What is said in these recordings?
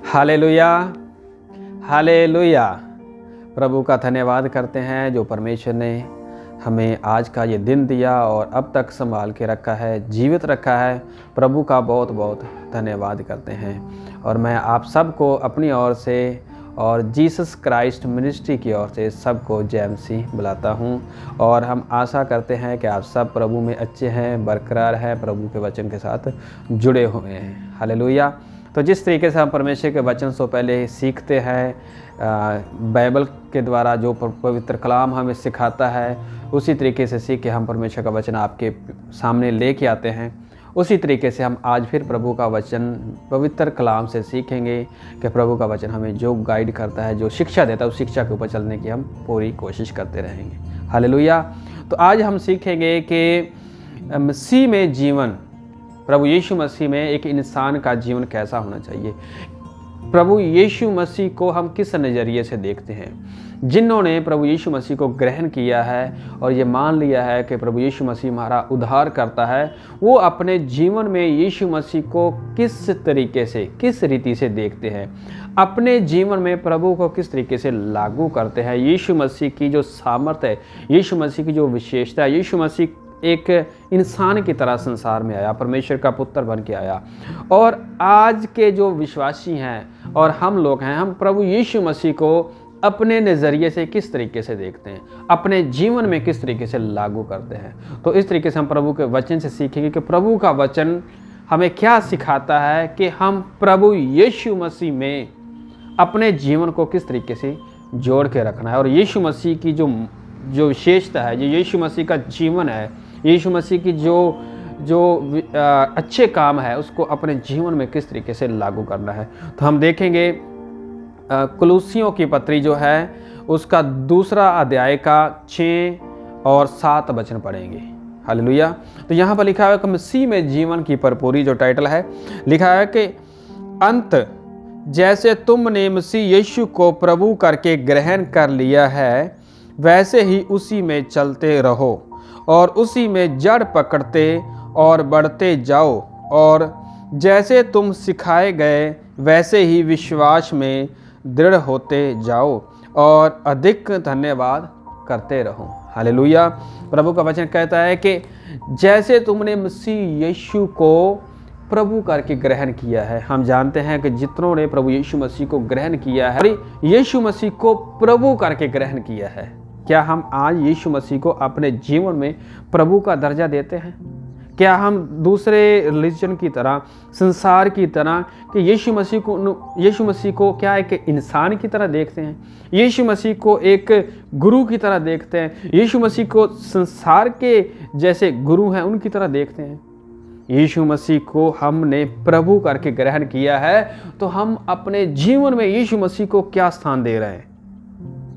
Hallelujah, hallelujah. प्रभु का धन्यवाद करते हैं जो परमेश्वर ने हमें आज का ये दिन दिया और अब तक संभाल के रखा है, जीवित रखा है। प्रभु का बहुत बहुत धन्यवाद करते हैं। और मैं आप सबको अपनी ओर से और जीसस क्राइस्ट मिनिस्ट्री की ओर से सबको जय मसीह बुलाता हूँ। और हम आशा करते हैं कि आप सब प्रभु में अच्छे हैं, बरकरार हैं, प्रभु के वचन के साथ जुड़े हुए हैं। हालेलुया। तो जिस तरीके से हम परमेश्वर के वचन से पहले सीखते हैं, बाइबल के द्वारा जो पवित्र कलाम हमें सिखाता है, उसी तरीके से सीख के हम परमेश्वर का वचन आपके सामने लेके आते हैं। उसी तरीके से हम आज फिर प्रभु का वचन पवित्र कलाम से सीखेंगे कि प्रभु का वचन हमें जो गाइड करता है, जो शिक्षा देता है, उस शिक्षा के ऊपर चलने की हम पूरी कोशिश करते रहेंगे। हालेलुया। तो आज हम सीखेंगे कि मसीह में जीवन, प्रभु यीशु मसीह में एक इंसान का जीवन कैसा होना चाहिए। प्रभु यीशु मसीह को हम किस नज़रिए से देखते हैं। जिन्होंने प्रभु यीशु मसीह को ग्रहण किया है और ये मान लिया है कि प्रभु यीशु मसीह हमारा उद्धार करता है, वो अपने जीवन में यीशु मसीह को किस तरीके से, किस रीति से देखते हैं, अपने जीवन में प्रभु को किस तरीके से लागू करते हैं। यीशु मसीह की जो सामर्थ्य है, यीशु मसीह की जो विशेषता है, यीशु मसीह एक इंसान की तरह संसार में आया, परमेश्वर का पुत्र बन के आया। और आज के जो विश्वासी हैं और हम लोग हैं, हम प्रभु यीशु मसीह को अपने नज़रिए से किस तरीके से देखते हैं, अपने जीवन में किस तरीके से लागू करते हैं। तो इस तरीके से हम प्रभु के वचन से सीखेंगे कि प्रभु का वचन हमें क्या सिखाता है कि हम प्रभु यीशु मसीह में अपने जीवन को किस तरीके से जोड़ के रखना है। और यीशु मसीह की जो विशेषता है, जो यीशु मसीह का जीवन है, यीशु मसीह की जो अच्छे काम है, उसको अपने जीवन में किस तरीके से लागू करना है। तो हम देखेंगे कुलुसियों की पत्री जो है उसका 2 अध्याय का 6 और 7 वचन पढ़ेंगे। हालेलुया। तो यहाँ पर लिखा है कि मसीह में जीवन की भरपूरी, जो टाइटल है, लिखा है कि अंत जैसे तुमने मसीह यीशु को प्रभु करके ग्रहण कर लिया है, वैसे ही उसी में चलते रहो और उसी में जड़ पकड़ते और बढ़ते जाओ। और जैसे तुम सिखाए गए वैसे ही विश्वास में दृढ़ होते जाओ और अधिक धन्यवाद करते रहो। हालेलुया। प्रभु का वचन कहता है कि जैसे तुमने मसीह यीशु को प्रभु करके ग्रहण किया है। हम जानते हैं कि जितनों ने प्रभु यीशु मसीह को ग्रहण किया है, यीशु मसीह को प्रभु करके ग्रहण किया है, क्या हम आज यीशु मसीह को अपने जीवन में प्रभु का दर्जा देते हैं? क्या हम दूसरे रिलीजन की तरह, संसार की तरह कि यीशु मसीह को क्या एक इंसान की तरह देखते हैं, यीशु मसीह को एक गुरु की तरह देखते हैं, यीशु मसीह को संसार के जैसे गुरु हैं उनकी तरह देखते हैं? यीशु मसीह को हमने प्रभु करके ग्रहण किया है, तो हम अपने जीवन में यीशु मसीह को क्या स्थान दे रहे हैं?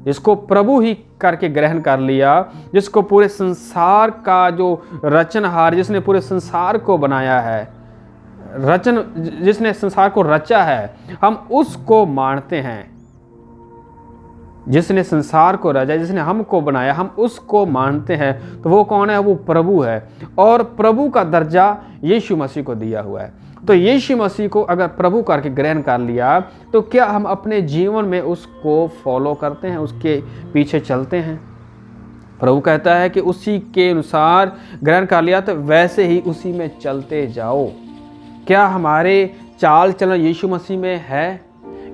जिसको प्रभु ही करके ग्रहण कर लिया, जिसको पूरे संसार का जो रचनहार, जिसने पूरे संसार को बनाया है, जिसने संसार को रचा है, हम उसको मानते हैं। जिसने संसार को रचा, जिसने हमको बनाया, हम उसको मानते हैं। तो वो कौन है? वो प्रभु है। और प्रभु का दर्जा यीशु मसीह को दिया हुआ है। तो यीशु मसीह को अगर प्रभु करके ग्रहण कर लिया, तो क्या हम अपने जीवन में उसको फॉलो करते हैं, उसके पीछे चलते हैं? प्रभु कहता है कि उसी के अनुसार ग्रहण कर लिया तो वैसे ही उसी में चलते जाओ। क्या हमारे चाल चलन यीशु मसीह में है?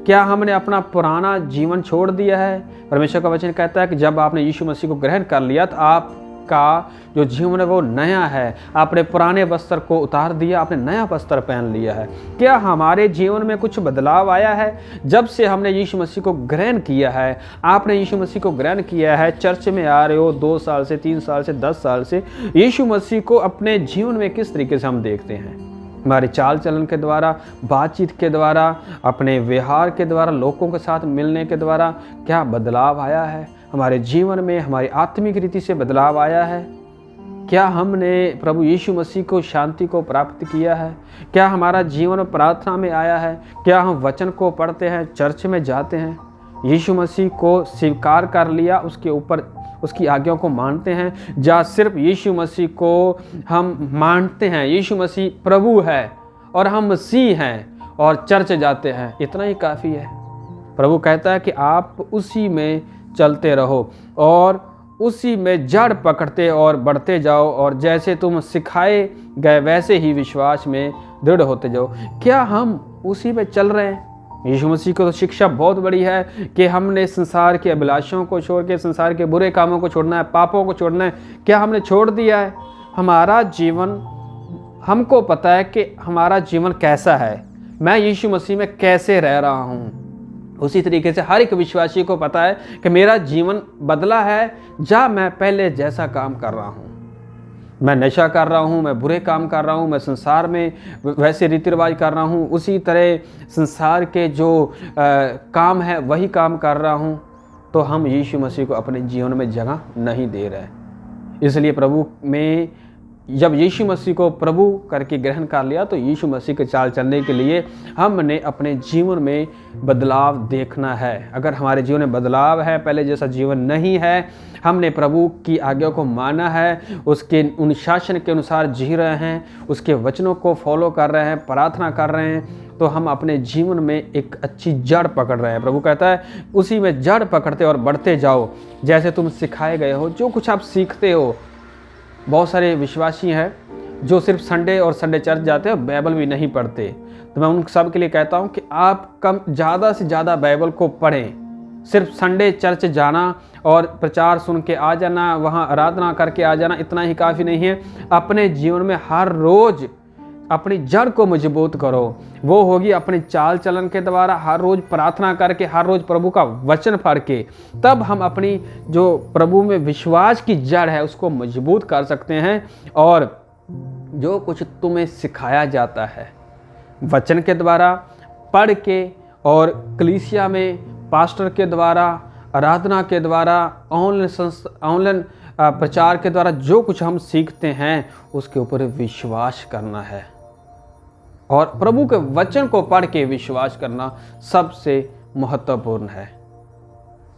क्या हमने अपना पुराना जीवन छोड़ दिया है? परमेश्वर का वचन कहता है कि जब आपने यीशु मसीह को ग्रहण कर लिया तो आपका जो जीवन है वो नया है। आपने पुराने वस्त्र को उतार दिया, आपने नया वस्त्र पहन लिया है। क्या हमारे जीवन में कुछ बदलाव आया है जब से हमने यीशु मसीह को ग्रहण किया है? आपने यीशु मसीह को ग्रहण किया है, चर्च में आ रहे हो 2 साल से, 3 साल से, 10 साल से, यीशु मसीह को अपने जीवन में किस तरीके से हम देखते हैं? हमारे चाल चलन के द्वारा, बातचीत के द्वारा, अपने व्यवहार के द्वारा, लोगों के साथ मिलने के द्वारा क्या बदलाव आया है? हमारे जीवन में हमारी आत्मिक रीति से बदलाव आया है? क्या हमने प्रभु यीशु मसीह को शांति को प्राप्त किया है? क्या हमारा जीवन प्रार्थना में आया है? क्या हम वचन को पढ़ते हैं, चर्च में जाते हैं, यीशु मसीह को स्वीकार कर लिया, उसके ऊपर उसकी आज्ञाओं को मानते हैं? या सिर्फ यीशु मसीह को हम मानते हैं, यीशु मसीह प्रभु है और हम मसीह हैं, और चर्च जाते हैं, इतना ही काफ़ी है। प्रभु कहता है कि आप उसी में चलते रहो और उसी में जड़ पकड़ते और बढ़ते जाओ, और जैसे तुम सिखाए गए वैसे ही विश्वास में दृढ़ होते जाओ। क्या हम उसी में चल रहे हैं? यीशु मसीह को तो शिक्षा बहुत बड़ी है कि हमने संसार के अभिलाषों को छोड़ के, संसार के बुरे कामों को छोड़ना है, पापों को छोड़ना है। क्या हमने छोड़ दिया है? हमारा जीवन, हमको पता है कि हमारा जीवन कैसा है, मैं यीशु मसीह में कैसे रह रहा हूँ। उसी तरीके से हर एक विश्वासी को पता है कि मेरा जीवन बदला है, या मैं पहले जैसा काम कर रहा हूँ। मैं नशा कर रहा हूँ, मैं बुरे काम कर रहा हूँ, मैं संसार में वैसे रीति रिवाज कर रहा हूँ, उसी तरह संसार के जो काम है वही काम कर रहा हूँ, तो हम यीशु मसीह को अपने जीवन में जगह नहीं दे रहे। इसलिए प्रभु में जब यीशु मसीह को प्रभु करके ग्रहण कर लिया, तो यीशु मसीह के चाल चलने के लिए हमने अपने जीवन में बदलाव देखना है। अगर हमारे जीवन में बदलाव है, पहले जैसा जीवन नहीं है, हमने प्रभु की आज्ञा को माना है, उसके अनुशासन के अनुसार जी रहे हैं, उसके वचनों को फॉलो कर रहे हैं, प्रार्थना कर रहे हैं, तो हम अपने जीवन में एक अच्छी जड़ पकड़ रहे हैं। प्रभु कहता है उसी में जड़ पकड़ते और बढ़ते जाओ, जैसे तुम सिखाए गए हो। जो कुछ आप सीखते हो, बहुत सारे विश्वासी हैं जो सिर्फ संडे और संडे चर्च जाते हैं, बाइबल भी नहीं पढ़ते। तो मैं उन सब के लिए कहता हूं कि आप ज़्यादा से ज़्यादा बाइबल को पढ़ें। सिर्फ संडे चर्च जाना और प्रचार सुन के आ जाना, वहां आराधना करके आ जाना, इतना ही काफ़ी नहीं है। अपने जीवन में हर रोज़ अपनी जड़ को मजबूत करो। वो होगी अपने चाल चलन के द्वारा, हर रोज़ प्रार्थना करके, हर रोज़ प्रभु का वचन पढ़ के। तब हम अपनी जो प्रभु में विश्वास की जड़ है उसको मजबूत कर सकते हैं। और जो कुछ तुम्हें सिखाया जाता है वचन के द्वारा, पढ़ के, और कलीसिया में पास्टर के द्वारा, आराधना के द्वारा, ऑनलाइन प्रचार के द्वारा, जो कुछ हम सीखते हैं उसके ऊपर विश्वास करना है। और प्रभु के वचन को पढ़ के विश्वास करना सबसे महत्वपूर्ण है।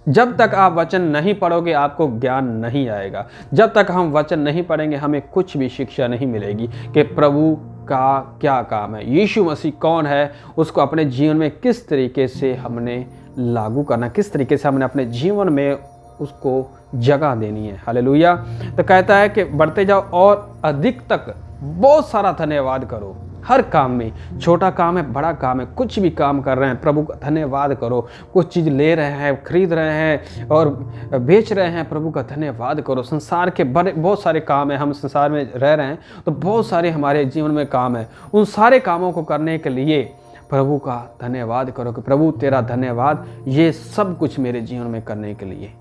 जब तक आप वचन नहीं पढ़ोगे आपको ज्ञान नहीं आएगा। जब तक हम वचन नहीं पढ़ेंगे हमें कुछ भी शिक्षा नहीं मिलेगी कि प्रभु का क्या काम है, यीशु मसीह कौन है, उसको अपने जीवन में किस तरीके से हमने लागू करना, किस तरीके से हमने अपने जीवन में उसको जगह देनी है। हालेलुया। तो कहता है कि बढ़ते जाओ और अधिक तक बहुत सारा धन्यवाद करो। हर काम में, छोटा काम है, बड़ा काम है, कुछ भी काम कर रहे हैं, प्रभु का धन्यवाद करो। कुछ चीज़ ले रहे हैं, खरीद रहे हैं और बेच रहे हैं, प्रभु का धन्यवाद करो। संसार के बड़े बहुत सारे काम हैं, हम संसार में रह रहे हैं तो बहुत सारे हमारे जीवन में काम है। उन सारे कामों को करने के लिए प्रभु का धन्यवाद करो कि प्रभु तेरा धन्यवाद ये सब कुछ मेरे जीवन में करने के लिए।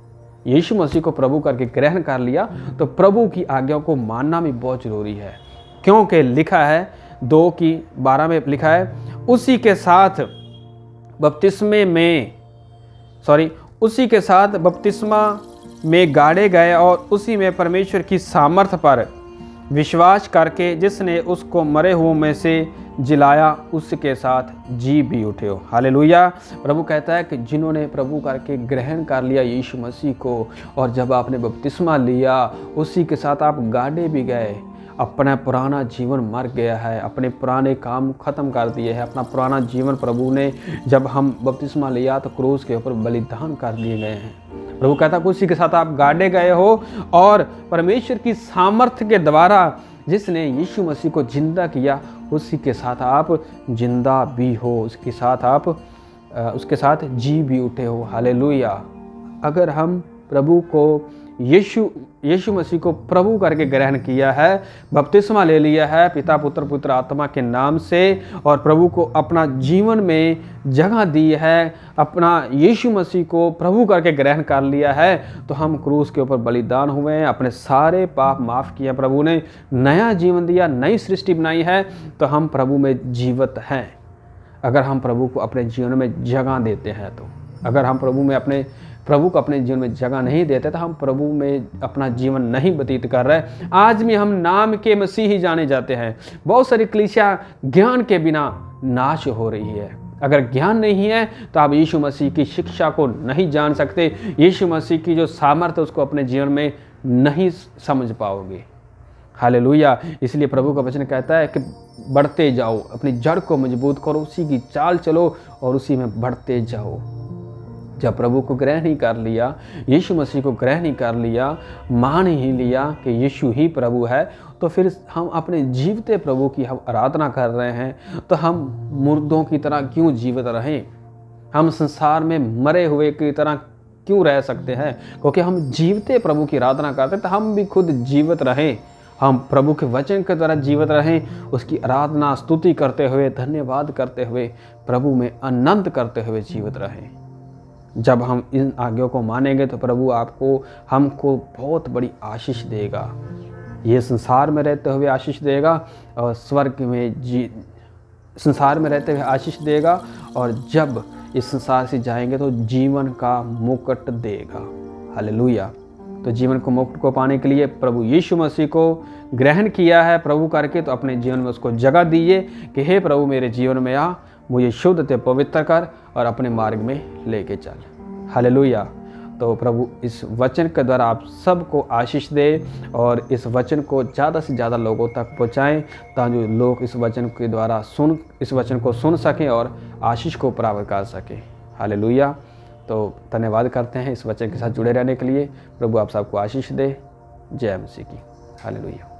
यीशु मसीह को प्रभु करके ग्रहण कर लिया तो प्रभु की आज्ञा को मानना भी बहुत ज़रूरी है, क्योंकि लिखा है 2:12 में लिखा है उसी के साथ बपतिस्मा में गाड़े गए और उसी में परमेश्वर की सामर्थ पर विश्वास करके जिसने उसको मरे हुओं में से जिलाया उसके साथ जी भी उठे हो। हालेलुया। प्रभु कहता है कि जिन्होंने प्रभु करके ग्रहण कर लिया यीशु मसीह को, और जब आपने बपतिस्मा लिया उसी के साथ आप गाड़े भी गए। अपना पुराना जीवन मर गया है, अपने पुराने काम ख़त्म कर दिए हैं। अपना पुराना जीवन प्रभु ने, जब हम बपतिस्मा लिया तो क्रूस के ऊपर बलिदान कर दिए गए हैं। प्रभु कहता है उसी के साथ आप गाड़े गए हो, और परमेश्वर की सामर्थ्य के द्वारा जिसने यीशु मसीह को जिंदा किया उसी के साथ आप जिंदा भी हो, उसके साथ आप उसके साथ जी भी उठे हो। हालेलुया। अगर हम प्रभु को यीशु मसीह को प्रभु करके ग्रहण किया है, बपतिस्मा ले लिया है पिता पुत्र पुत्र आत्मा के नाम से, और प्रभु को अपना जीवन में जगह दी है, अपना यीशु मसीह को प्रभु करके ग्रहण कर लिया है, तो हम क्रूस के ऊपर बलिदान हुए हैं, अपने सारे पाप माफ़ किए, प्रभु ने नया जीवन दिया, नई सृष्टि बनाई है, तो हम प्रभु में जीवित हैं। अगर हम प्रभु को अपने जीवन में जगह देते हैं तो, अगर हम प्रभु को अपने जीवन में जगह नहीं देते तो हम प्रभु में अपना जीवन नहीं व्यतीत कर रहे। आज भी हम नाम के मसीह ही जाने जाते हैं। बहुत सारी कलीसिया ज्ञान के बिना नाश हो रही है। अगर ज्ञान नहीं है तो आप यीशु मसीह की शिक्षा को नहीं जान सकते, यीशु मसीह की जो सामर्थ्य उसको अपने जीवन में नहीं समझ पाओगे। हालेलुया। इसलिए प्रभु का वचन कहता है कि बढ़ते जाओ, अपनी जड़ को मजबूत करो, उसी की चाल चलो और उसी में बढ़ते जाओ। जब प्रभु को ग्रहण ही कर लिया, यीशु मसीह को ग्रहण ही कर लिया, मान ही लिया कि यीशु ही प्रभु है, तो फिर हम अपने जीवते प्रभु की हम आराधना कर रहे हैं, तो हम मुर्दों की तरह क्यों जीवित रहें? हम संसार में मरे हुए की तरह क्यों रह सकते हैं? क्योंकि हम जीवते प्रभु की आराधना करते हैं, तो हम भी खुद जीवित रहें, हम प्रभु के वचन के द्वारा जीवित रहें, उसकी आराधना स्तुति करते हुए, धन्यवाद करते हुए, प्रभु में आनंद करते हुए जीवित रहें। जब हम इन आज्ञाओं को मानेंगे तो प्रभु हमको बहुत बड़ी आशीष देगा। ये संसार में रहते हुए आशीष देगा और स्वर्ग में संसार में रहते हुए आशीष देगा, और जब इस संसार से जाएंगे तो जीवन का मुकुट देगा। हालेलुया। तो जीवन को मुकुट को पाने के लिए प्रभु यीशु मसीह को ग्रहण किया है प्रभु करके, तो अपने जीवन में उसको जगह दीजिए कि हे प्रभु मेरे जीवन में आ, मुझे शुद्ध ते पवित्र कर और अपने मार्ग में लेके चल। हालेलुया। तो प्रभु इस वचन के द्वारा आप सबको आशीष दे और इस वचन को ज़्यादा से ज़्यादा लोगों तक पहुँचाएँ, ताकि लोग इस वचन के द्वारा इस वचन को सुन सकें और आशीष को प्राप्त कर सकें। हालेलुया। तो धन्यवाद करते हैं इस वचन के साथ जुड़े रहने के लिए। प्रभु आप सबको आशीष दे। जय मसीह की। हालेलुया।